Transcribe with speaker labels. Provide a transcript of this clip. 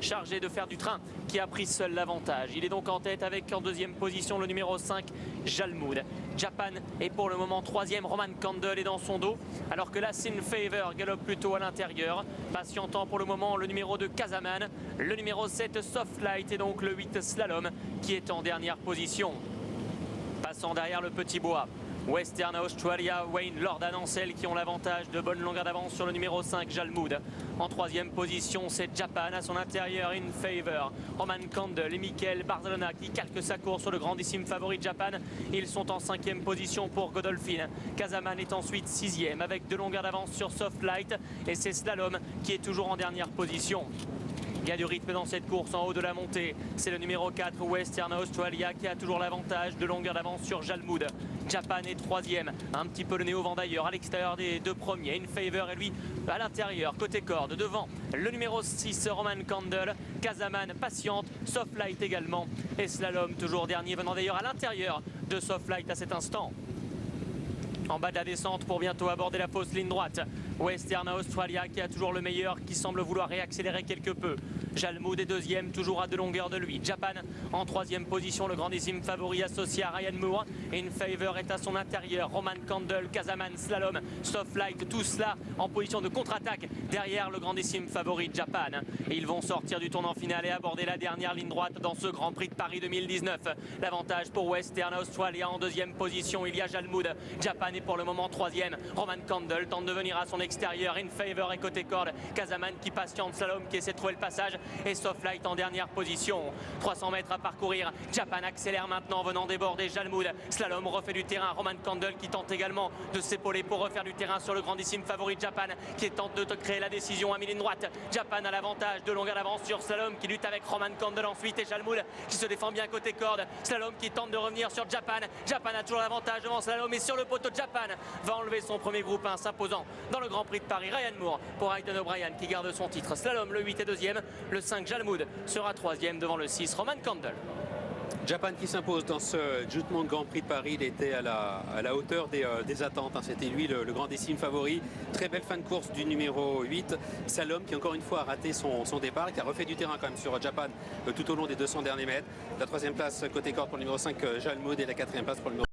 Speaker 1: chargé de faire du train, qui a pris seul l'avantage. Il est donc en tête avec en deuxième position le numéro 5, Jalmoud. Japan est pour le moment troisième, Roman Candle est dans son dos, alors que la Sin Favor galope plutôt à l'intérieur. Patientant pour le moment le numéro 2, Kazaman, le numéro 7, Softlight et donc le 8, Slalom, qui est en dernière position. Passant derrière le petit bois, Western Australia, Wayne Lord Ancel qui ont l'avantage de bonne longueur d'avance sur le numéro 5, Jalmoud. En troisième position, c'est Japan à son intérieur, In Favor. Roman Candle et Michael Barcelona qui calquent sa course sur le grandissime favori Japan. Ils sont en cinquième position pour Godolphin. Kazaman est ensuite sixième avec de longueurs d'avance sur Softlight. Et c'est Slalom qui est toujours en dernière position. Il y a du rythme dans cette course en haut de la montée. C'est le numéro 4, Western Australia, qui a toujours l'avantage de longueur d'avance sur Jalmoud. Japan est troisième, un petit peu le nez au vent d'ailleurs, à l'extérieur des deux premiers. In Favor et lui à l'intérieur, côté corde, devant le numéro 6, Roman Candle. Kazaman patiente, Softlight également. Et Slalom toujours dernier, venant d'ailleurs à l'intérieur de Softlight à cet instant. En bas de la descente pour bientôt aborder la fausse ligne droite. Western Australia qui a toujours le meilleur, qui semble vouloir réaccélérer quelque peu. Jalmoud est deuxième, toujours à de longueur de lui. Japan en troisième position, le grandissime favori associé à Ryan Moore. In Favor est à son intérieur. Roman Candle, Kazaman, Slalom, Softlight, tout cela en position de contre-attaque derrière le grandissime favori Japan. Et ils vont sortir du tournant final et aborder la dernière ligne droite dans ce Grand Prix de Paris 2019. L'avantage pour Western Australia en deuxième position. Il y a Jalmoud. Japan est pour le moment troisième. Roman Candle tente de venir à son extérieur. In Favor et côté corde. Kazaman qui patiente. Slalom qui essaie de trouver le passage. Et Softlight en dernière position. 300 mètres à parcourir. Japan accélère maintenant, venant déborder Jalmoud. Slalom refait du terrain. Roman Candle qui tente également de s'épauler pour refaire du terrain sur le grandissime favori Japan, qui tente de créer la décision à mi-ligne droite. Japan a l'avantage de longueur d'avance sur Slalom qui lutte avec Roman Candle ensuite, et Jalmoud qui se défend bien côté corde. Slalom qui tente de revenir sur Japan. Japan a toujours l'avantage devant Slalom, et sur le poteau Japan va enlever son premier groupe 1, s'imposant dans le Grand Prix de Paris. Ryan Moore pour Hayden O'Brien qui garde son titre. Slalom le 8 est deuxième. Le 5, Jalmoud, sera troisième devant le 6, Roman Candle.
Speaker 2: Japan qui s'impose dans ce Jutemont Grand Prix de Paris. Il était à la hauteur des attentes. C'était lui le grandissime favori. Très belle fin de course du numéro 8. Slalom qui encore une fois a raté son départ, qui a refait du terrain quand même sur Japan tout au long des 200 derniers mètres. La troisième place côté corde pour le numéro 5, Jalmoud, et la quatrième place pour le numéro